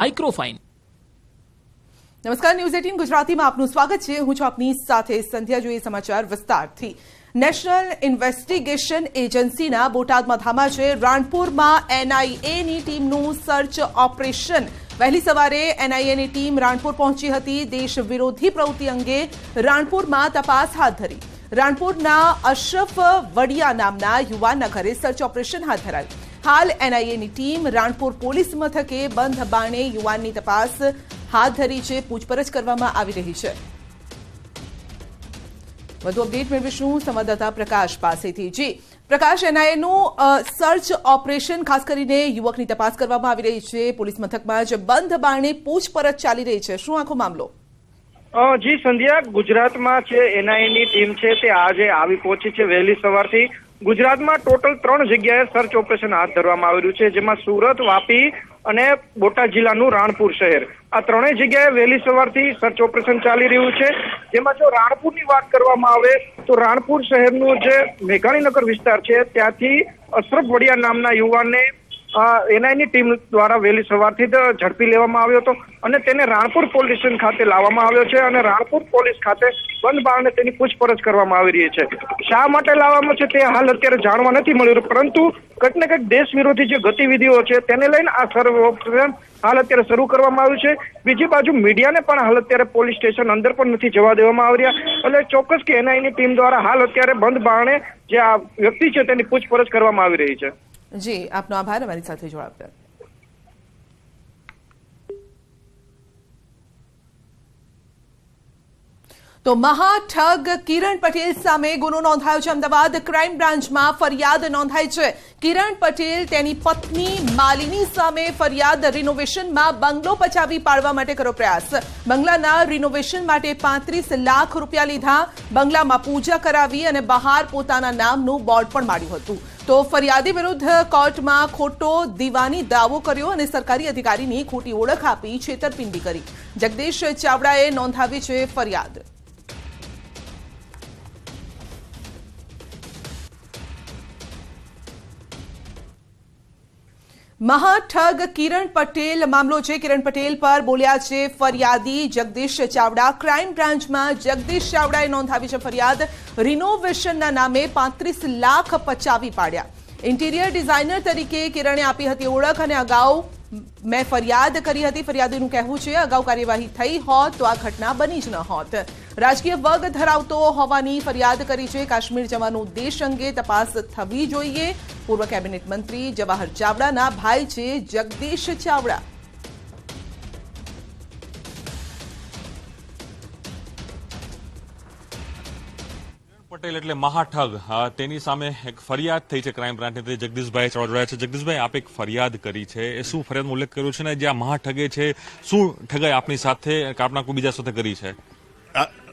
Microfine. નમસ્કાર, news 18 ગુજરાતીમાં આપનું સ્વાગત છે. હું છું આપની સાથે સંધ્યા. જોઈએ સમાચાર વિસ્તારથી. નેશનલ ઇન્વેસ્ટિગેશન એજન્સીના બોટાદમાં ધામા છે. રાણપુરમાં એનઆઈએની ટીમનું સર્ચ ઓપરેશન. વહેલી સવારે એનઆઈએની ટીમ રાણપુર પહોંચી હતી. દેશ વિરોધી પ્રવૃત્તિ અંગે રાણપુરમાં તપાસ હાથ ધરી. રાણપુરના અશરફ વડિયા નામના યુવાનના ઘરે સર્ચ ઓપરેશન હાથ ધરાયું. હાલ એનઆઈએની ટીમ રાણપુર પોલીસ મથકે બંધ બારણે યુવાનની તપાસ હાથ ધરી છે. પૂછપરછ કરવામાં આવી રહી છે. વધુ અપડેટ મેળવીશું સંવાદદાતા પ્રકાશ પાસેથી. જી પ્રકાશ, એનઆઈએનું સર્ચ ઓપરેશન ખાસ કરીને યુવકની તપાસ કરવામાં આવી રહી છે. પોલીસ મથકમાં જ બંધ બારણે પૂછપરછ ચાલી રહી છે. શું આખો મામલો? જી સંધ્યા, ગુજરાતમાં છે એનઆઈએની ટીમ છે તે આજે આવી પહોંચી છે વહેલી સવારથી. ગુજરાતમાં ટોટલ 3 જગ્યાએ સર્ચ ઓપરેશન હાથ ધરવામાં આવ્યું છે, જેમાં સુરત, વાપી અને બોટાદ જિલ્લાનું રાણપુર શહેર. આ 3 જગ્યાએ વહેલી સવારથી સર્ચ ઓપરેશન ચાલી રહ્યું છે. જેમાં જો રાણપુરની વાત કરવામાં આવે તો રાણપુર શહેરનું જે મેઘાણીનગર વિસ્તાર છે ત્યાંથી અશરફ વડિયા નામના યુવાનને એનઆઈની ટીમ દ્વારા વહેલી સવારથી જ ઝડપી લેવામાં આવ્યો હતો અને તેને રાણપુર પોલીસ સ્ટેશન ખાતે લાવવામાં આવ્યો છે અને રાણપુર પોલીસ ખાતે બંધ બારણે તેની પૂછપરછ કરવામાં આવી રહી છે. શા માટે લાવવામાં છે તે હાલ અત્યારે જાણવા નથી મળ્યું, પરંતુ કંઈક ને કંઈક દેશ વિરોધી જે ગતિવિધિઓ છે તેને લઈને આ સર્ચ ઓપરેશન હાલ અત્યારે શરૂ કરવામાં આવ્યું છે. બીજી બાજુ મીડિયાને પણ હાલ અત્યારે પોલીસ સ્ટેશન અંદર પણ નથી જવા દેવામાં આવી રહ્યા. એટલે ચોક્કસ કે એનઆઈની ટીમ દ્વારા હાલ અત્યારે બંધ બારણે જે આ વ્યક્તિ છે તેની પૂછપરછ કરવામાં આવી રહી છે. જી, આપનો આભાર અમારી સાથે જોડાવા. તો મહાઠગ કિરણ પટેલ સામે ગુનો નોંધાયો છે. અમદાવાદ ક્રાઇમ બ્રાન્ચમાં ફરિયાદ નોંધાઈ છે. કિરણ પટેલ તેની પત્ની માલિની સામે ફરિયાદ. રિનોવેશનમાં બંગલો પચાવી પાડવા માટે કર્યો પ્રયાસ. બંગલાના રિનોવેશન માટે 35 લાખ રૂપિયા લીધા. બંગલામાં પૂજા કરાવી અને બહાર પોતાના નામનું બોર્ડ પણ માર્યું હતું. તો ફરિયાદી વિરુદ્ધ કોર્ટમાં ખોટો દીવાની દાવો કર્યો અને સરકારી અધિકારીની ખોટી ઓળખ આપી છેતરપિંડી કરી. જગદીશ ચાવડાએ નોંધાવી છે ફરિયાદ. મહાઠગ કિરણ પટેલ મામલો છે. કિરણ પટેલ પર બોલ્યા છે ફરિયાદી જગદીશ ચાવડા. ક્રાઇમ બ્રાન્ચમાં જગદીશ ચાવડાએ નોંધાવી છે ફરિયાદ. રિનોવેશનના નામે 35 લાખ પચાવી પાડ્યા. ઇન્ટિરિયર ડિઝાઇનર તરીકે કિરણે આપી હતી ઓળખ અને અગાઉ મેં ફરિયાદ કરી હતી. ફરિયાદીનું કહેવું છે અગાઉ કાર્યવાહી થઈ હોત તો આ ઘટના બની જ ન હોત. રાજકીય વર્ગ ધરાવતો હોવાની ફરિયાદ કરી છે. કાશ્મીર જવાનો ઉદ્દેશ અંગે તપાસ થવી જોઈએ. પૂર્વ કેબિનેટ મંત્રી જવાહર ચાવડાના ભાઈ છે જગદીશ ચાવડા. પટેલ એટલે મહાઠગ, તેની સામે એક ફરિયાદ થઈ છે ક્રાઇમ બ્રાન્ચની. જગદીશભાઈ જોડાયા છે. જગદીશભાઈ, આપ એક ફરિયાદ કરી છે, એ શું ફરિયાદનો ઉલ્લેખ કર્યો છે ને જે આ મહાઠગે છે શું ઠગાઈ આપની સાથે કે આપના કોઈ બીજા સાથે કરી છે?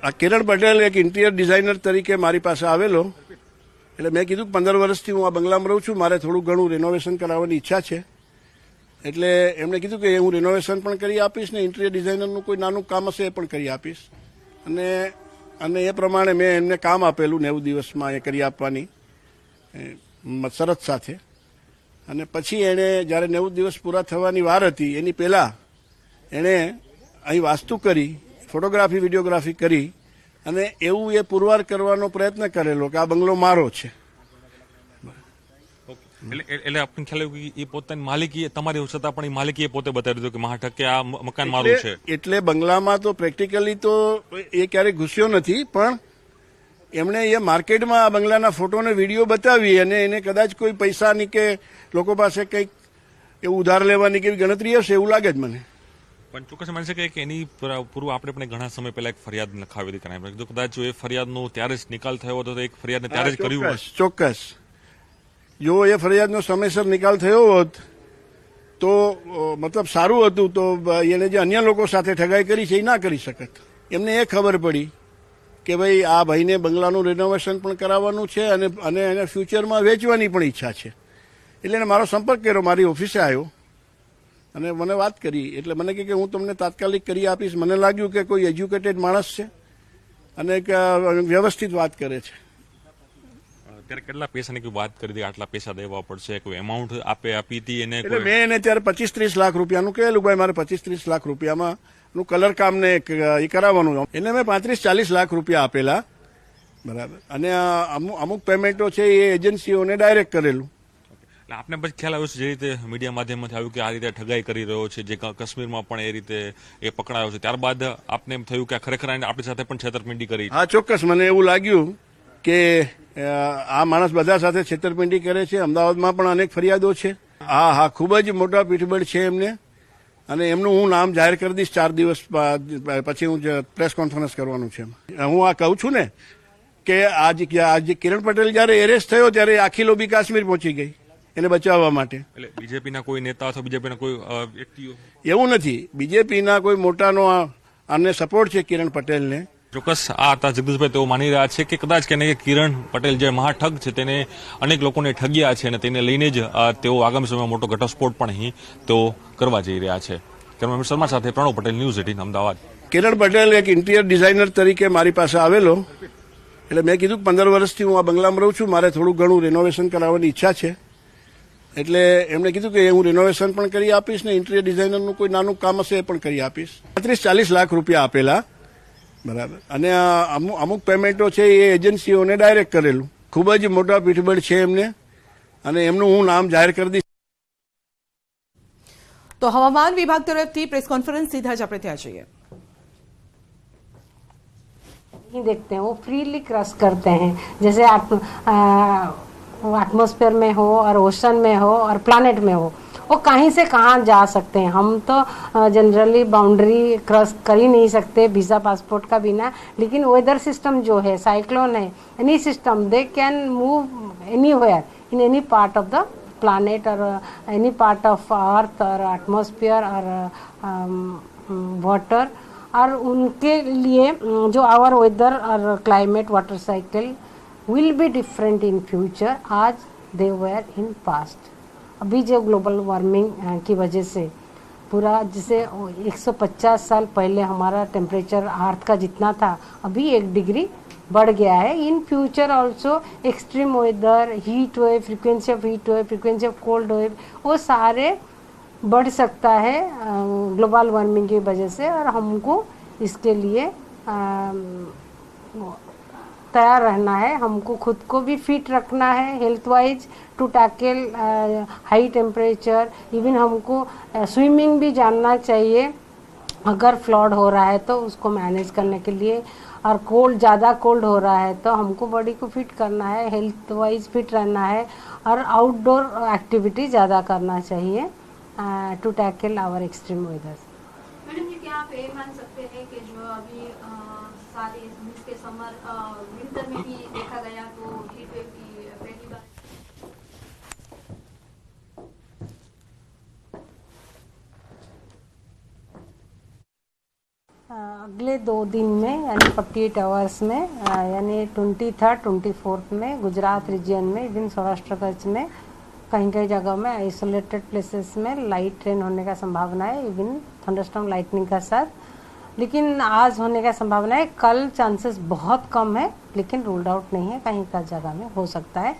આ કિરણ પટેલ એક ઇન્ટિરિયર ડિઝાઇનર તરીકે મારી પાસે આવેલો. એટલે મેં કીધું 15 વર્ષથી હું આ બંગલામાં રહું છું, મારે થોડું ઘણું રિનોવેશન કરાવવાની ઈચ્છા છે. એટલે એમણે કીધું કે હું રિનોવેશન પણ કરી આપીશ ને ઇન્ટિરિયર ડિઝાઇનરનું કોઈ નાનું કામ હશે એ પણ કરી આપીશ. અને એ પ્રમાણે મેં એમને કામ આપેલું 90 દિવસમાં એ કરી આપવાની શરત સાથે. અને પછી એણે જ્યારે 90 દિવસ પૂરા થવાની વાર હતી એની પહેલાં એણે અહીં વાસ્તુ કરી, ફોટોગ્રાફી વિડીયોગ્રાફી કરી અને એવું એ પુરવાર કરવાનો પ્રયત્ન કરેલો કે આ બંગલો મારો છે. એટલે આપણને ખ્યાલ આવ્યો કે એ પોતાની માલિકી તમારી છતાં પણ એ માલિકી એ પોતે બતાવી દીધું કે મહાઠગ કે આ મકાન મારું છે. એટલે બંગલામાં તો પ્રેક્ટિકલી તો એ ક્યારેય ઘૂસ્યો નથી, પણ એમણે એ માર્કેટમાં આ બંગલાના ફોટો અને વિડીયો બતાવી અને એને કદાચ કોઈ પૈસાની કે લોકો પાસે કંઈક એવું ઉધાર લેવાની કેવી ગણતરી હશે એવું લાગે જ મને. પણ ચોક્કસ માની શકે કે એની પૂર્વ આપણે પણ ઘણા સમય પહેલા એક ફરિયાદ લખાવી હતી ક્રાઇમ બ્રાન્ચ. કદાચ એ ફરિયાદનો ત્યારે જ નિકાલ થયો હતો તો એક ફરિયાદને ત્યારે જ કર્યું. ચોક્કસ જો એ ફરિયાદનો સમયસર નિકાલ થયો હોત તો મતલબ સારું હતું. તો એને જે અન્ય લોકો સાથે ઠગાઈ કરી છે એ ના કરી શકત. એમને એ ખબર પડી કે ભાઈ આ ભાઈને બંગલાનું રિનોવેશન પણ કરાવવાનું છે અને એને ફ્યુચરમાં વેચવાની પણ ઈચ્છા છે. એટલે એને મારો સંપર્ક કર્યો, મારી ઓફિસે આવ્યો અને મને વાત કરી. એટલે મને કહે કે હું તમને તાત્કાલિક કરી આપીશ. મને લાગ્યું કે કોઈ એજ્યુકેટેડ માણસ છે અને એક વ્યવસ્થિત વાત કરે છે. અત્યારે કેટલા પૈસાની કોઈ વાત કરી હતી, આટલા પૈસા દેવા પડશે, કોઈ એમાઉન્ટ આપી હતી એને? એટલે મેં એને ત્યારે 25-30 લાખ રૂપિયાનું કહેલું, ભાઈ મારે 25-30 લાખ રૂપિયામાં નું કલર કામ ને એ કરાવવાનું. એને મેં 35-40 લાખ રૂપિયા આપેલા, બરાબર. અને અમુક પેમેન્ટો છે એ એજન્સીઓને ડાયરેક્ટ કરેલું. આપને પછી ખ્યાલ આવ્યો છે જે રીતે મીડિયા માધ્યમથી આવ્યું કે આ રીતે ઠગાઈ કરી રહ્યો છે, જે કાશ્મીરમાં પણ એ રીતે એ પકડાયો છે, ત્યારબાદ આપને એમ થયું કે ખરેખર આપણી સાથે પણ છેતરપિંડી કરી? હા, ચોક્કસ. મને એવું લાગ્યું કે આ માણસ બધા સાથે છેતરપિંડી કરે છે. અમદાવાદમાં પણ અનેક ફરિયાદો છે. હા, ખૂબ જ મોટા પીઠબળ છે એમને, અને એમનું હું નામ જાહેર કરી દઈશ 4 દિવસ પછી. હું પ્રેસ કોન્ફરન્સ કરવાનું છે. હું આ કહું છું ને કે આજે કિરણ પટેલ જયારે એરેસ્ટ થયો ત્યારે આખી લોબી કાશ્મીર પહોંચી ગઈ એને બચાવવા માટે. એટલે બીજેપીના કોઈ નેતા અથવા બીજેપીના કોઈ વ્યક્તિઓ? એવું નથી. બીજેપીના કોઈ મોટાનો આને સપોર્ટ છે કિરણ પટેલને. ચોક્કસ આ હતા જગદીશભાઈ. તેઓ માની રહ્યા છે કે કદાચ કે કિરણ પટેલ જે મહાઠગ છે તેને અનેક લોકોને ઠગ્યા છે અને તેને લઈને જ તેઓ આગામી સમયમાં મોટો ઘટસ્ફોટ પણ અહીં તેઓ કરવા જઈ રહ્યા છે. કેમેરામેન શર્મા સાથે પ્રણવ પટેલ, ન્યૂઝ 18 અમદાવાદ. કિરણ પટેલ એક ઇન્ટિરિયર ડિઝાઇનર તરીકે મારી પાસે આવેલો, એટલે મેં કીધું 15 વર્ષથી હું આ બંગલામાં રહું છું, મારે થોડું ઘણું રિનોવેશન કરાવવાની ઈચ્છા છે. એટલે એમણે કીધું કે હું રિનોવેશન પણ કરી આપીશ ને ઇન્ટિરિયર ડિઝાઇનરનું કોઈ નાનું કામ હશે એ પણ કરી આપીશ. 35-40 લાખ રૂપિયા આપેલા, બરાબર. અને અમુક પેમેન્ટો છે એ એજન્સીઓને ડાયરેક્ટ કરેલું. ખૂબ જ મોટા પીઠબળ છે એમને, અને એમનું હું નામ જાહેર કરી દઈશ. તો હવામાન વિભાગ તરફથી પ્રેસ કોન્ફરન્સ સીધા જ આપણે ત્યાં જઈએ. देखते हैं वो फ्रीली क्रॉस करते हैं, जैसे एटमॉस्फेयर में हो और ओशन में हो और प्लैनेट में हो, वो कहीं से कहाँ जा सकते हैं. हम तो जनरली बाउंड्री क्रॉस कर ही नहीं सकते वीज़ा पासपोर्ट का बिना, लेकिन वेदर सिस्टम जो है, साइक्लोन है, any system, they can move anywhere in any part of the planet और एनी पार्ट ऑफ अर्थ और एटमॉस्फेयर और वाटर. और उनके लिए जो आवर वेदर और climate water cycle will be different in future आज दे वेयर इन पास्ट. अभी जो ग्लोबल वार्मिंग की वजह से पूरा, जैसे 150 साल पहले हमारा टेम्परेचर अर्थ का जितना था अभी 1 डिग्री बढ़ गया है. In future also extreme weather, heat wave, frequency of heat wave, frequency of cold wave, वो सारे बढ़ सकता है ग्लोबल वार्मिंग की वजह से. और हमको इसके लिए तैयार रहना है, हमको खुद को भी फिट रखना है health wise to tackle high temperature. Even हमको स्विमिंग भी जानना चाहिए अगर फ्लड हो रहा है तो उसको मैनेज करने के लिए. और ज़्यादा कोल्ड हो रहा है तो हमको बॉडी को फिट करना है, हेल्थ वाइज फिट रहना है और आउटडोर एक्टिविटी ज़्यादा करना चाहिए to tackle our extreme weathers. Madam ji, क्या आप ये मान सकते हैं कि जो अभी सारे के समर विंटर में भी देखा गया तो हीट वेव की पहली बार अगले 2 दिन में यानी 48 आवर्स में यानी 23rd 24th में गुजरात रीजन में, इवन सौराष्ट्र कच्छ में कहीं कहीं जगह में आइसोलेटेड प्लेसेस में लाइट रेन होने का संभावना है, इवन थंडरस्टॉर्म लाइटनिंग का साथ. लेकिन आज होने का संभावना है. कल चांसेस बहुत कम है, लेकिन रूल्ड आउट नहीं है, कहीं का जगह में हो सकता है.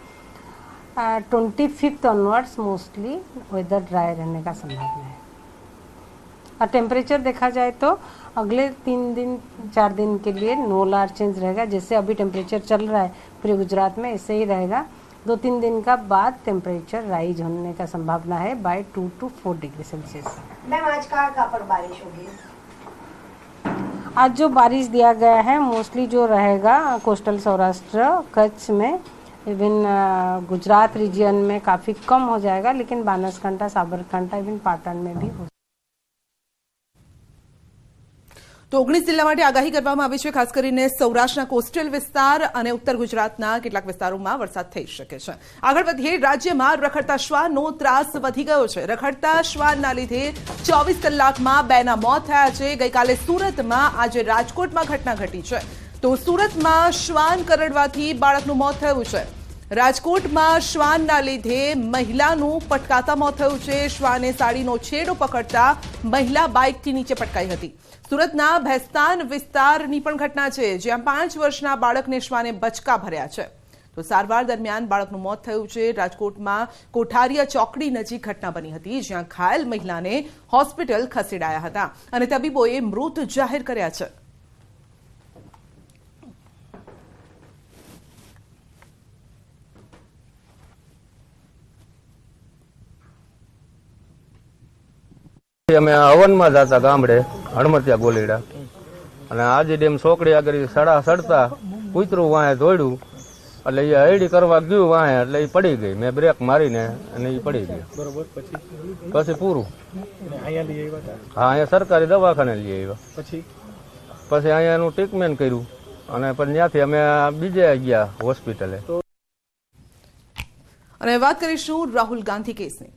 25th onwards mostly weather dry रहने का संभावना है. और टेम्परेचर देखा जाए तो अगले 3-4 दिन के लिए नो लार्ज चेंज रहेगा. जैसे अभी टेम्परेचर चल रहा है पूरे गुजरात में, ऐसे ही रहेगा. 2-3 दिन का बाद टेम्परेचर राइज होने का संभावना है by 2 to 4 degree Celsius. Ma'am, आज कहाँ पर बारिश होगी? आज जो बारिश दिया गया है मोस्टली जो रहेगा कोस्टल सौराष्ट्र कच्छ में, इवन गुजरात रीजन में काफ़ी कम हो जाएगा, लेकिन बनासकांठा, साबरकांठा, इवन पाटण में भी हो. તો 19 જિલ્લા માટે આગાહી કરવામાં આવી છે. ખાસ કરીને સૌરાષ્ટ્રના કોસ્ટલ વિસ્તાર અને ઉત્તર ગુજરાતના કેટલાક વિસ્તારોમાં વરસાદ થઈ શકે છે. આગળ વધીએ. રાજ્યમાં રખડતા શ્વાનનો ત્રાસ વધી ગયો છે. રખડતા શ્વાનના લીધે 24 કલાકમાં 2ના મોત થયા છે. ગઈકાલે સુરતમાં, આજે રાજકોટમાં ઘટના ઘટી છે. તો સુરતમાં શ્વાન કરડવાથી બાળકનું મોત થયું છે. રાજકોટમાં શ્વાનના લીધે મહિલાનું પટકાતા મોત થયું છે. શ્વાને સાડીનો છેડો પકડતા મહિલા બાઇકથી નીચે પટકાઈ હતી. સુરતના ભેસ્તાન વિસ્તારની પણ ઘટના છે, જ્યાં 5 વર્ષના બાળકને શ્વાને બચકા ભર્યા છે. તો સારવાર દરમિયાન બાળકનું મોત થયું છે. રાજકોટમાં કોઠારીયા ચોકડી નજીક ઘટના બની હતી, જ્યાં ઘાયલ મહિલાને હોસ્પિટલ ખસેડાયા હતા અને તબીબોએ મૃત જાહેર કર્યા છે. અમે હવનમાં જતા ગામડે હણમતિયા ગોલીડા અને આજે ડેમ છોકરી આગળ સડતા કૂતરું વાહે દોડ્યું એટલે એ હૈડી કરવા ગયું વાહે એટલે એ પડી ગઈ. મેં બ્રેક મારીને અને એ પડી ગઈ. બરોબર. પછી પૂરું. હા, અહીંયા સરકારી દવાખાને લઈ આવ્યા. પછી અહીંયા એનું ટ્રીટમેન્ટ કર્યું અને પછી ત્યાંથી અમે બીજે ગયા હોસ્પિટલે. અને વાત કરીશું રાહુલ ગાંધી કેસની.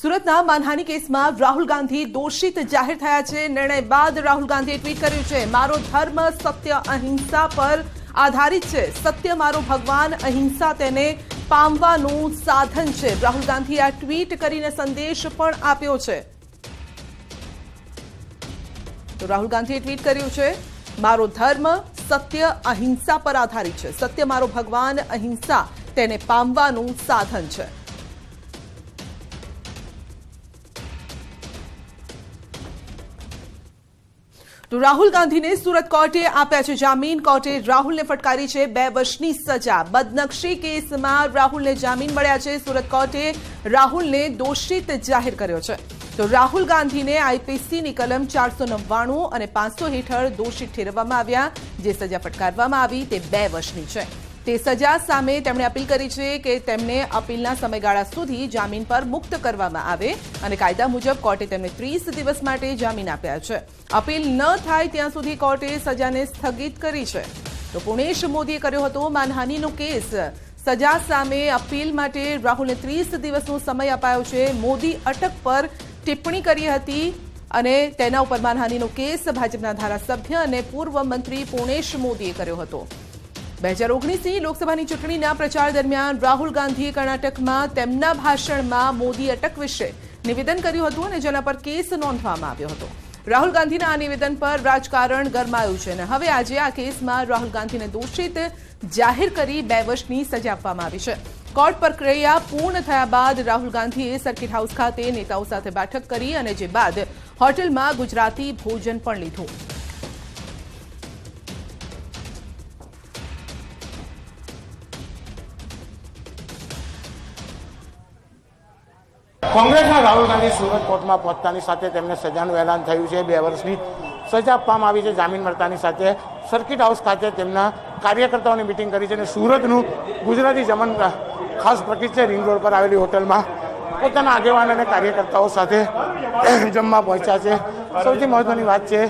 સુરતના માનહાની કેસમાં રાહુલ ગાંધી દોષિત જાહેર થયા છે. નિર્ણય બાદ રાહુલ ગાંધીએ ટ્વીટ કર્યું છે, મારો ધર્મ સત્ય અહિંસા પર આધારિત છે. સત્ય મારો ભગવાન, અહિંસા તેને પામવાનું સાધન છે. રાહુલ ગાંધીએ આ ટ્વીટ કરીને સંદેશ પણ આપ્યો છે. તો રાહુલ ગાંધીએ ટ્વીટ કર્યું છે, મારો ધર્મ સત્ય અહિંસા પર આધારિત છે. સત્ય મારો ભગવાન, અહિંસા તેને પામવાનું સાધન છે. તો રાહુલ ગાંધીને સુરત કોર્ટે આપ્યા છે જામીન. કોર્ટે રાહુલને ફટકારી છે 2 વર્ષની સજા. બદનક્ષી કેસમાં રાહુલને જામીન મળ્યા છે. સુરત કોર્ટે રાહુલને દોષિત જાહેર કર્યો છે. તો રાહુલ ગાંધીને આઈપીસીની કલમ 499 અને 500 હેઠળ દોષિત ઠેરવવામાં આવ્યા. જે સજા ફટકારવામાં આવી તે 2 વર્ષની છે. તે સજા સામે તેમણે અપીલ કરી છે કે તેમને અપીલના સમયગાળા સુધી જામીન પર મુક્ત કરવામાં આવે અને કાયદા મુજબ કોર્ટે તેમને 30 દિવસ માટે જામીન આપ્યા છે. અપીલ ન થાય ત્યાં સુધી કોર્ટે સજાને સ્થગિત કરી છે. તો પુણેશ મોદીએ કર્યો હતો માનહાનિનો કેસ. સજા સામે અપીલ માટે રાહુલને 30 દિવસનો સમય અપાયો છે. મોદી અટક પર ટિપ્પણી કરી હતી અને તેના ઉપર માનહાનિનો કેસ ભાજપના ધારાસભ્ય અને પૂર્વ મંત્રી પુણેશ મોદીએ કર્યો હતો. 2019ની લોકસભાની ચૂંટણીના પ્રચાર દરમિયાન રાહુલ ગાંધીએ કર્ણાટકમાં તેમના ભાષણમાં મોદી અટક વિશે નિવેદન કર્યું હતું અને જેના પર કેસ નોંધવામાં આવ્યો હતો. રાહુલ ગાંધીના આ નિવેદન પર રાજકારણ ગરમાયું છે અને હવે આજે આ કેસમાં રાહુલ ગાંધીને દોષિત જાહેર કરી 2 વર્ષની સજા આપવામાં આવી છે. કોર્ટ પ્રક્રિયા પૂર્ણ થયા બાદ રાહુલ ગાંધીએ સર્કિટ હાઉસ ખાતે નેતાઓ સાથે બેઠક કરી અને જે બાદ હોટેલમાં ગુજરાતી ભોજન પણ લીધું. કોંગ્રેસના રાહુલ ગાંધી સુરત કોર્ટમાં પહોંચતાની સાથે તેમને સજાનું એલાન થયું છે. 2 વર્ષની સજા આપવામાં આવી છે. જામીન મળતાની સાથે સર્કિટ હાઉસ ખાતે તેમના કાર્યકર્તાઓની મિટિંગ કરી છે અને સુરતનું ગુજરાતી જમણ ખાસ પ્રખ્યાત છે. રિંગ રોડ પર આવેલી હોટલમાં પોતાના આગેવાન અને કાર્યકર્તાઓ સાથે જમવા પહોંચ્યા છે. સૌથી મહત્વની વાત છે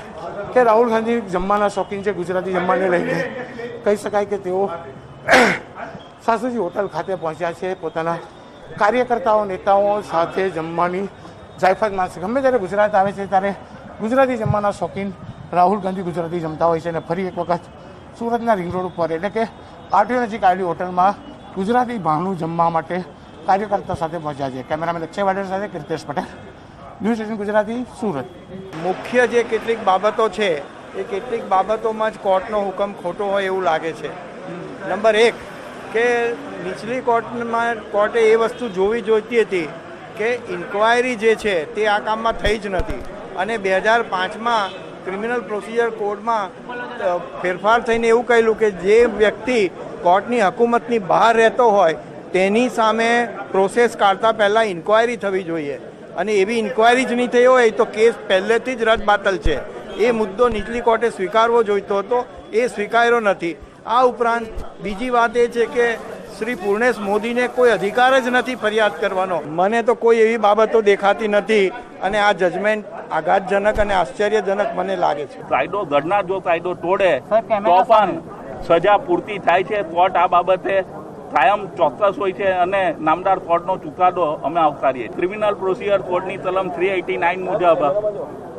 કે રાહુલ ગાંધી જમવાના શોખીન છે. ગુજરાતી જમવાને લઈને કહી શકાય કે તેઓ સાસુજી હોટલ ખાતે પહોંચ્યા છે. પોતાના કાર્યકર્તાઓ નેતાઓ સાથે જમવાની જાયફત માનશે. ગમે ત્યારે ગુજરાત આવે છે ત્યારે ગુજરાતી જમવાના શોખીન રાહુલ ગાંધી ગુજરાતી જમતા હોય છે અને ફરી એક વખત સુરતના રિંગ રોડ ઉપર એટલે કે આરટીઓ નજીક આવેલી હોટલમાં ગુજરાતી ભાણું જમવા માટે કાર્યકર્તા સાથે પહોંચ્યા છે. કેમેરામેન અક્ષય વાડેર સાથે કીર્તેશ પટેલ, ન્યૂઝ 18 ગુજરાતી, સુરત. મુખ્ય જે કેટલીક બાબતો છે એ કેટલીક બાબતોમાં જ કોર્ટનો હુકમ ખોટો હોય એવું લાગે છે. નંબર 1 કે નીચલી કોર્ટે એ વસ્તુ જોઈતી હતી કે ઇન્ક્વાયરી જે છે તે આ કામમાં થઈ જ નથી અને 2005માં ક્રિમિનલ પ્રોસિજર કોડમાં ફેરફાર થઈને એવું કહેલું કે જે વ્યક્તિ કોર્ટની હકુમતની બહાર રહેતો હોય તેની સામે પ્રોસેસ કાઢતા પહેલાં ઇન્ક્વાયરી થવી જોઈએ અને એવી ઇન્ક્વાયરી જ નહીં થઈ હોય તો કેસ પહેલેથી જ રદબાતલ છે. એ મુદ્દો નીચલી કોર્ટે સ્વીકારવો જોઈતો હતો, એ સ્વીકાર્યો નથી. આ ઉપરાંત બીજી વાત એ છે કે શ્રી પૂર્ણેશ મોદીને કોઈ અધિકાર જ નથી ફરિયાદ કરવાનો. મને તો કોઈ એવી બાબતો દેખાતી નથી અને આ જજમેન્ટ આઘાતજનક અને આશ્ચર્યજનક મને લાગે છે. કાયદો ઘડનાર જો કાયદો તોડે તો પણ સજા પૂરતી થાય છે. કોર્ટ આ બાબતે કાયમ ચોક્કસ હોય છે અને નામદાર કોર્ટનો ચુકાદો અમે આવકારીએ. ક્રિમિનલ પ્રોસિજર કોડની કલમ 389 મુજબ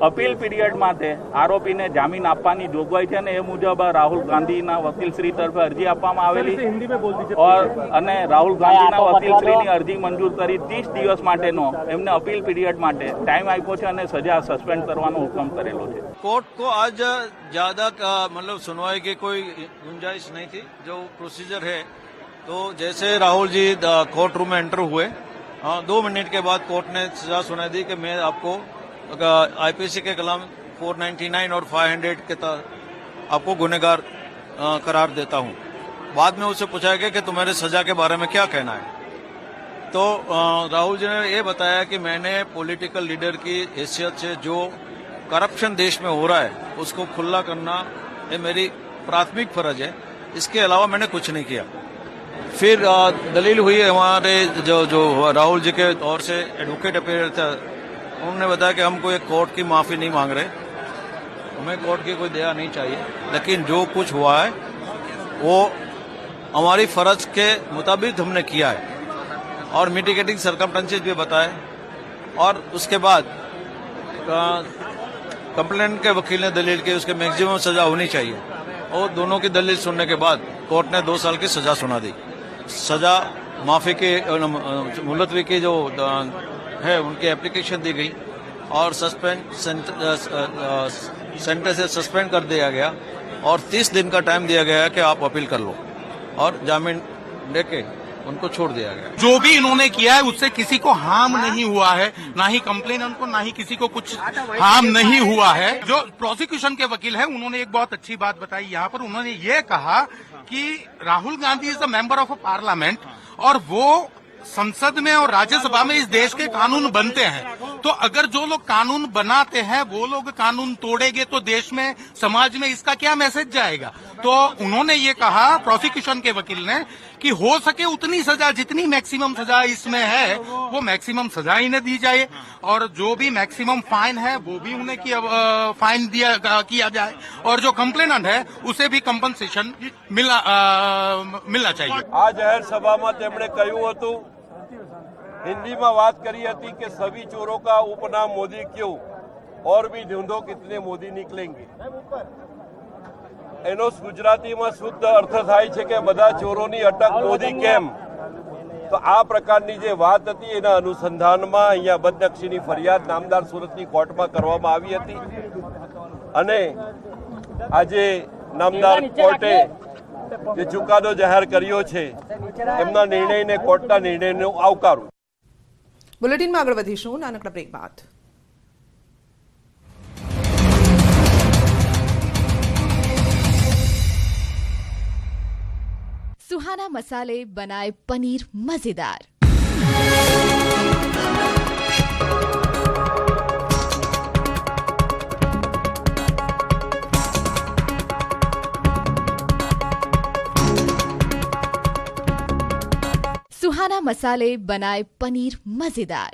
અપીલ પીરિયડ માટે આરોપીને જામીન આપવાની જોગવાઈ છે ને એ મુજબ રાહુલ ગાંધીના વકીલશ્રી તરફે અરજી આપવામાં આવેલી અને રાહુલ ગાંધીના વકીલશ્રીની અરજી મંજૂર કરી 30 દિવસ માટેનો એમને અપીલ पीरियड માટે ટાઈમ આપ્યો છે અને સજા સસ્પેન્ડ કરવાનો હુકમ કરેલો છે। कोर्ट को आज ज्यादा मतलब सुनवाई की कोई गुंजाइश नहीं थी। जो प्रोसीजर है तो जैसे राहुल जी कोर्ट रूम में एंटर हुए 2 मिनट के बाद कोर्ट ने सजा सुना दी कि मैं आपको आईपीसी के कलम 499 और 500 के तहत आपको गुनहगार करार देता हूं। बाद में उससे पूछा गया कि तुम्हारे सजा के बारे में क्या कहना है, तो राहुल जी ने ये बताया कि मैंने पॉलिटिकल लीडर की हैसियत से जो करप्शन देश में हो रहा है उसको खुला करना ये मेरी प्राथमिक फर्ज है, इसके अलावा मैंने कुछ नहीं किया। फिर दलील हुई हमारे जो राहुल जी के ओर से एडवोकेट अपीयर था, उन्होंने बताया कि हम कोई कोर्ट की माफी नहीं मांग रहे, हमें कोर्ट की कोई दया नहीं चाहिए, लेकिन जो कुछ हुआ है वो हमारी फर्ज के मुताबिक हमने किया है और मिटिगेटिंग सर्कमस्टेंसेस भी बताए। और उसके बाद कंप्लेंट के वकील ने दलील की उसके मैक्सिमम सजा होनी चाहिए और दोनों की दलील सुनने के बाद कोर्ट ने 2 साल की सजा सुना दी। सजा माफी की मुलतवी की जो है उनकी एप्लीकेशन दी गई और सेंटेंस से सस्पेंड कर दिया गया और 30 दिन का टाइम दिया गया कि आप अपील कर लो और जामीन लेके उनको छोड़ दिया गया। जो भी इन्होंने किया है उससे किसी को हार्म नहीं हुआ है, ना ही कंप्लेनेंट को, ना ही किसी को कुछ हार्म नहीं हुआ है। जो प्रोसिक्यूशन के वकील है उन्होंने एक बहुत अच्छी बात बताई यहाँ पर। उन्होंने ये कहा कि Rahul Gandhi is a member of a parliament और वो संसद में और राज्यसभा में इस देश के कानून बनते हैं, तो अगर जो लोग कानून बनाते हैं वो लोग कानून तोड़ेंगे तो देश में, समाज में इसका क्या मैसेज जाएगा। तो उन्होंने ये कहा प्रोसिक्यूशन के वकील ने कि हो सके उतनी सजा, जितनी मैक्सिमम सजा इसमें है वो मैक्सिमम सजा ही न दी जाए और जो भी मैक्सिमम फाइन है वो भी उन्हें फाइन किया जाए और जो कंप्लेनेंट है उसे भी कंपनसेशन मिलना चाहिए। आ जाहिर सभा में તેમણે કહ્યું હતું, हिंदी में बात करी थी कि सभी चोरों का उपनाम मोदी क्यों, और भी ढूंढो कितने मोदी निकलेंगे। એનો ગુજરાતીમાં શુદ્ધ અર્થ થાય છે કે બધા ચોરોની અટક મોદી કેમ। તો આ પ્રકારની જે વાત હતી એના અનુસંધાનમાં અહીંયા બદનક્ષીની ફરિયાદ નામદાર સુરતની કોર્ટમાં કરવામાં આવી હતી અને આજે નામદાર કોર્ટે જે ચુકાદો જાહેર કર્યો છે એમના નિર્ણયને, કોર્ટના નિર્ણયને આવકારું। બુલેટિનમાં આગળ વધીશું નાનકડા બ્રેક બાદ। सुहाना मसाले बनाए पनीर मजेदार। सुहाना मसाले बनाए पनीर मजेदार।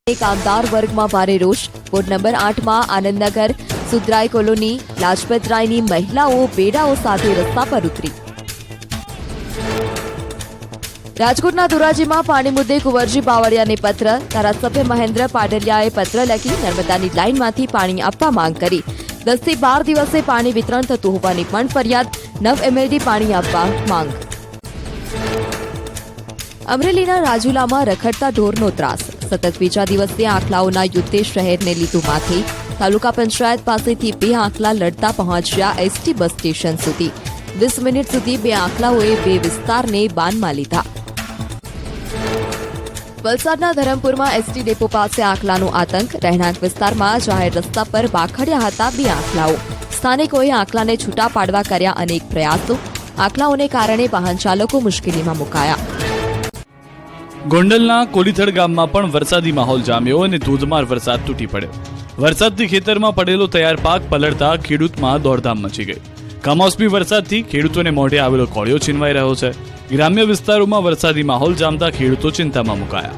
कामदार वर्ग में भारे रोष। वोर्ड नंबर 8 में आनंदनगर सुधराई कोलोनी लाजपत रायनी महिलाओं बेડાઓ સાથે રસ્તા પર ઉતરી। રાજકોટના ધોરાજીમાં પાણી મુદ્દે કુંવરજી બાવળિયાને પત્ર। ધારાસભ્ય મહેન્દ્ર પાટલિયાએ પત્ર લખી નર્મદાની લાઇનમાંથી પાણી આપવા માંગ કરી। 10 થી 12 દિવસે પાણી વિતરણ થતું હોવાની પણ ફરિયાદ। 9 MLD પાણી આપવા માંગ। અમરેલીના રાજુલામાં રખડતા ઢોરનો ત્રાસ। સતત બીજા દિવસે આંકલાઓના યુદ્ધે શહેરને લીધું માથે। તાલુકા પંચાયત પાસેથી 2 આંકલા લડતા પહોંચ્યા એસટી બસ સ્ટેશન સુધી। 20 મિનિટ સુધી 2 આંકલાઓએ 2 વિસ્તારને બાનમાં લીધા। વલસાડના ધરમપુરમાં એસટી ડેપો પાસે આંકલાનો આતંક। રહેણાંક વિસ્તારમાં જાહેર રસ્તા પર બાખડ્યા હતા 2 આંકલાઓ। સ્થાનિકોએ આંકલાને છૂટા પાડવા કર્યા અનેક પ્રયાસો। આંકલાઓને કારણે વાહન ચાલકો મુશ્કેલીમાં મુકાયા। ગોંડલના કોલીથડ ગામમાં પણ વરસાદી માહોલ જામ્યો અને ધોધમાર વરસાદ તૂટી પડ્યો। વરસાદથી ખેતરમાં પડેલો તૈયાર પાક પલળતા ખેડૂતમાં દોડધામ મચી ગઈ। કમોસમી વરસાદથી ખેડૂતોને મોઢે આવેલો કોળિયો છીનવાઈ રહ્યો છે। ગ્રામ્ય વિસ્તારોમાં વરસાદી માહોલ જામતા ખેડૂતો ચિંતામાં મુકાયા।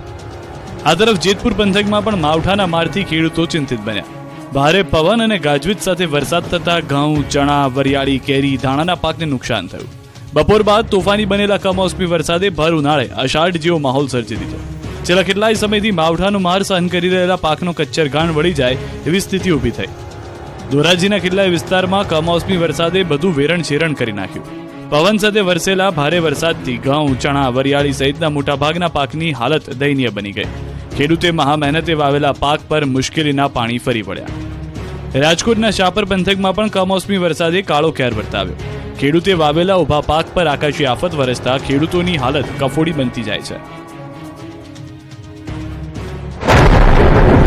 આ તરફ જેતપુર પંથકમાં પણ માવઠાના મારથી ખેડૂતો ચિંતિત બન્યા। ભારે પવન અને ગાજવીજ સાથે વરસાદ થતા ઘઉં, ચણા, વરિયાળી, કેરી, ધાણાના પાકને નુકસાન થયું। બપોર બાદ તોફાની બનેલા કમોસમી વરસાદે ભર ઉનાળે અષાઢ જેવો માહોલ સર્જી દીધો। છેલ્લા કેટલાય સમયથી માવઠાનો માર સહન કરી રહેલા પાકનો કચ્ચરઘાણ વળી જાય એવી સ્થિતિ ઊભી થઈ. ધોરાજીના કેટલાય વિસ્તારમાં કમોસમી વરસાદે બધું વેરણ-છેરણ કરી નાખ્યું. પવન સાથે વરસેલા ભારે વરસાદથી ઘઉં, ચણા, વરિયાળી સહિતના મોટાભાગના પાકની હાલત દયનીય બની ગઈ. ખેડૂતે મહા મહેનતે વાવેલા પાક પર મુશ્કેલીના પાણી ફરી પડ્યા. રાજકોટના શાપર પંથકમાં પણ કમોસમી વરસાદે કાળો કેર વર્તાવ્યો. ખેડૂતે વાવેલા ઉભા પાક પર આકાશી આફત વરસતા ખેડૂતોની હાલત કફોડી બનતી જાય છે.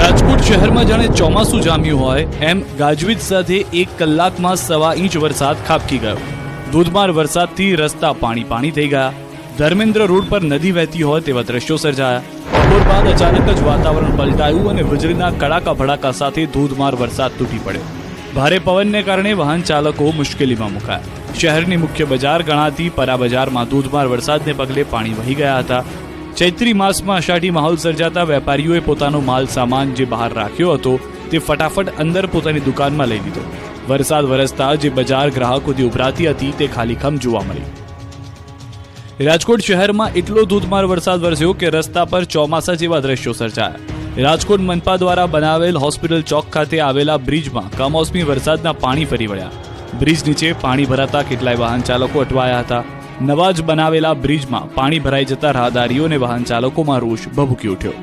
રાજકોટ શહેરમાં જાણે ચોમાસું જામ્યું હોય એમ ગાજવીજ સાથે 1 કલાકમાં 1.25 ઇંચ વરસાદ ખાબકી ગયો. ધોધમાર વરસાદથી રસ્તા પાણી થઈ ગયા. ધર્મેન્દ્ર રોડ પર નદી વહેતી હોય તેવા દ્રશ્યો સર્જાયા. બપોર બાદ અચાનક જ વાતાવરણ પલટાયું અને વીજળીના કડાકા ભડાકા સાથે ધોધમાર વરસાદ તૂટી પડ્યો. ભારે પવનને કારણે વાહન ચાલકો મુશ્કેલીમાં મુકાયા. શહેરની મુખ્ય બજાર ગણાતી પરા બજારમાં ધોધમાર વરસાદને પગલે પાણી વહી ગયા હતા. ચૈત્રી માસમાં અષાઢી માહોલ સર્જાતા વેપારીઓએ પોતાનો માલ સામાન જે બહાર રાખ્યો હતો તે ફટાફટ અંદર પોતાની દુકાનમાં લઈ લીધો. વરસાદ વરસતા જે બજાર ગ્રાહકોથી ઉભરાતી હતી તે ખાલીખમ જોવા મળી. રાજકોટ શહેરમાં એટલો ધોધમાર વરસાદ વરસ્યો કે રસ્તા પર ચોમાસા જેવા દ્રશ્યો સર્જાયા. રાજકોટ મનપા દ્વારા બનાવેલ હોસ્પિટલ ચોક ખાતે આવેલા બ્રિજમાં કમોસમી વરસાદના પાણી ફરી વળ્યા. બ્રિજ નીચે પાણી ભરાતા કેટલાય વાહન ચાલકો અટવાયા હતા. નવા જ બનાવેલા બ્રિજમાં પાણી ભરાઈ જતા રાહદારીઓ અને વાહન ચાલકોમાં રોષ ભભૂકી ઉઠ્યો.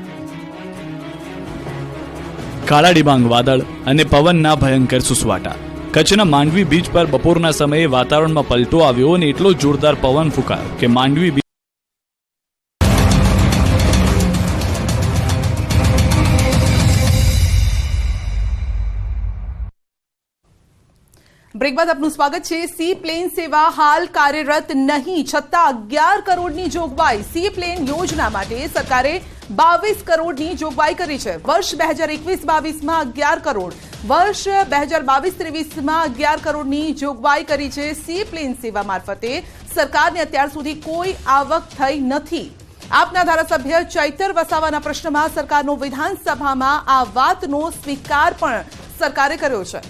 કાળા ડિબાંગ વાદળ અને પવનના ભયંકર સુસવાટા. કચ્છના માંડવી બીચ પર બપોરના સમયે વાતાવરણમાં પલટો આવ્યો અને એટલો જોરદાર પવન ફૂંકાયો કે માંડવી બ્રેક બાદ આપનું સ્વાગત છે. સી પ્લેન સેવા હાલ કાર્યરત નહીં છતાં 11 કરોડની જોગવાઈ. સી પ્લેન યોજના માટે સરકારે 22 કરોડની જોગવાઈ કરી છે. વર્ષ 2021-22માં 11 કરોડ, વર્ષ 2022-23માં 11 કરોડની જોગવાઈ કરી છે. સી પ્લેન સેવા મારફતે સરકારને અત્યાર સુધી કોઈ આવક થઈ નથી. આપના ધારાસભ્ય ચૈતર વસાવાના પ્રશ્નમાં સરકારનો વિધાનસભામાં આ વાતનો સ્વીકાર પણ સરકારે કર્યો છે.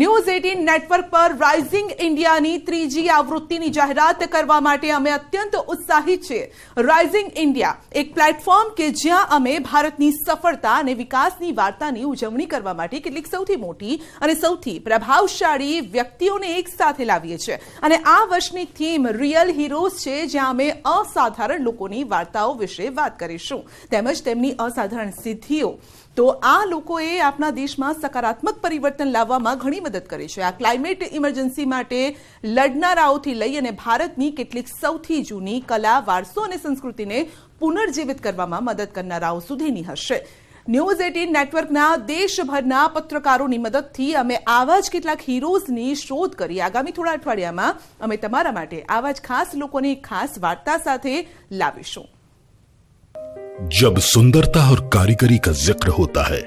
ન્યૂઝ 18 નેટવર્ક પર રાઇઝિંગ ઇન્ડિયાની 3જી આવૃત્તિની જાહેરાત કરવા માટે અમે અત્યંત ઉત્સાહિત છીએ. રાઇઝિંગ ઇન્ડિયા એક પ્લેટફોર્મ કે જ્યાં અમે ભારતની સફળતા અને વિકાસની વાર્તાની ઉજવણી કરવા માટે કેટલીક સૌથી મોટી અને સૌથી પ્રભાવશાળી વ્યક્તિઓને એક સાથે લાવીએ છીએ. અને આ વર્ષની થીમ રિયલ હીરોઝ છે, જ્યાં અમે અસાધારણ લોકોની વાર્તાઓ વિશે વાત કરીશું તેમજ તેમની અસાધારણ સિદ્ધિઓ. તો આ લોકોએ આપણા દેશમાં સકારાત્મક પરિવર્તન લાવવામાં ઘણી મદદ કરી છે. આ ક્લાઇમેટ ઇમરજન્સી માટે લડનારાઓથી લઈ અને ભારતની કેટલીક સૌથી જૂની કલા, વારસો અને સંસ્કૃતિને પુનર્જીવિત કરવામાં મદદ કરનારાઓ સુધીની હશે. ન્યૂઝ 18 નેટવર્કના દેશભરના પત્રકારોની મદદથી અમે આવા જ કેટલાક હીરોઝની શોધ કરી આગામી થોડા અઠવાડિયામાં અમે તમારા માટે આવા જ ખાસ લોકોની ખાસ વાર્તા સાથે લાવીશું. जब सुंदरता और कारीगरी का जिक्र होता है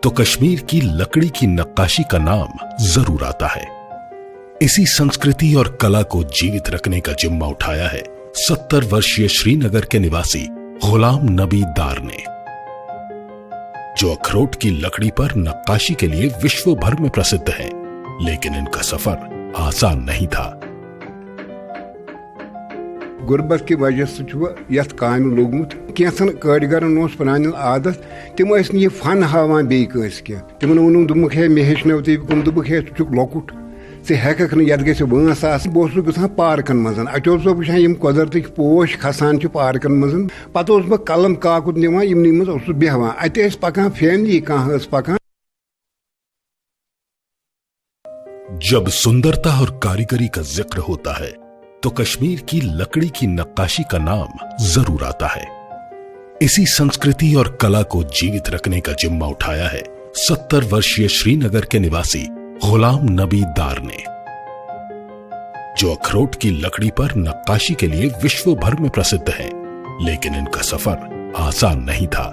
तो कश्मीर की लकड़ी की नक्काशी का नाम जरूर आता है. इसी संस्कृति और कला को जीवित रखने का जिम्मा उठाया है 70 वर्षीय श्रीनगर के निवासी गुलाम नबी दार ने, जो अखरोट की लकड़ी पर नक्काशी के लिए विश्व भर में प्रसिद्ध है. लेकिन इनका सफर आसान नहीं था. गुर्बत की वजह से यथ काम लोगमुत कैसन कारीगरन पुरान आदत तम ये फन हावान बेस कह तिमन वोन दुमुख है मे हेचनव तुम दुमुख है लकुट े हेक ये गस वंस बहुत गसान पार्कन मज अत वुचान कुदरत पोश खसान पार्कन मज पे बह कलम काकुत निवान मज बेहवान अत पकान फैमिली कह पकान. जब सुंदरता और कारीगरी का जिक्र होता है तो कश्मीर की लकड़ी की नक्काशी का नाम जरूर आता है. इसी संस्कृति और कला को जीवित रखने का जिम्मा उठाया है 70 वर्षीय श्रीनगर के निवासी गुलाम नबी दार ने, जो अखरोट की लकड़ी पर नक्काशी के लिए विश्व भर में प्रसिद्ध है. लेकिन इनका सफर आसान नहीं था.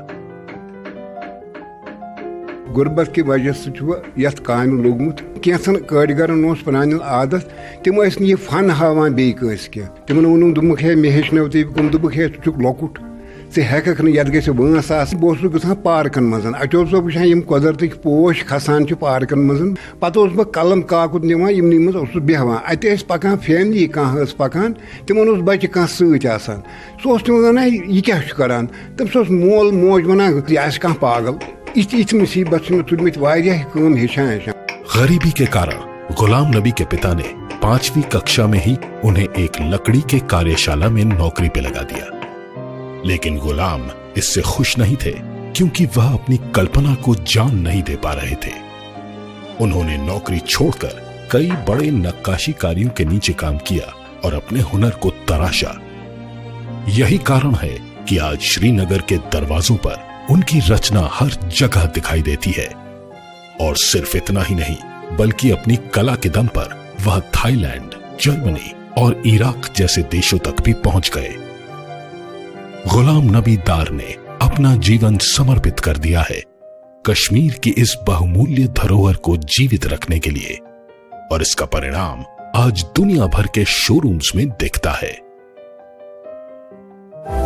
गुर्बत की वजह से यथ काम लोगमुत कैसन कारीगरन पुरान आदत तम ये फन हावान बेस कह तिमन वोन दुमुख है मे हेचनव तुम दुमुख है लकुट हेकक नत गस वंस बहुत गसान पार्कन मज अत वुचान कुदरत पोश खसान पार्कन मज पत बह कलम काकुद निवान मज बेहवान अत पकान फैमिली कह पकान तिमन बच्चे कह सह तिम वन यह क्या करान तम मोल मोज वन यह पागल इथ मुसीबत तुलमित हेचान। गरीबी के कारण गुलाम नबी के पिता ने 5वीं कक्षा में ही उन्हें एक लकड़ी के कार्यशाला में नौकरी पे लगा दिया, लेकिन गुलाम इससे खुश नहीं थे क्योंकि वह अपनी कल्पना को जान नहीं दे पा रहे थे। उन्होंने नौकरी छोड़कर कई बड़े नक्काशी कारियों के नीचे काम किया और अपने हुनर को तराशा। यही कारण है कि आज श्रीनगर के दरवाजों पर उनकी रचना हर जगह दिखाई देती है। और सिर्फ इतना ही नहीं बल्कि अपनी कला के दम पर वह थाईलैंड, जर्मनी और इराक जैसे देशों तक भी पहुंच गए। गुलाम नबी डार ने अपना जीवन समर्पित कर दिया है कश्मीर की इस बहुमूल्य धरोहर को जीवित रखने के लिए, और इसका परिणाम आज दुनिया भर के शोरूम्स में दिखता है।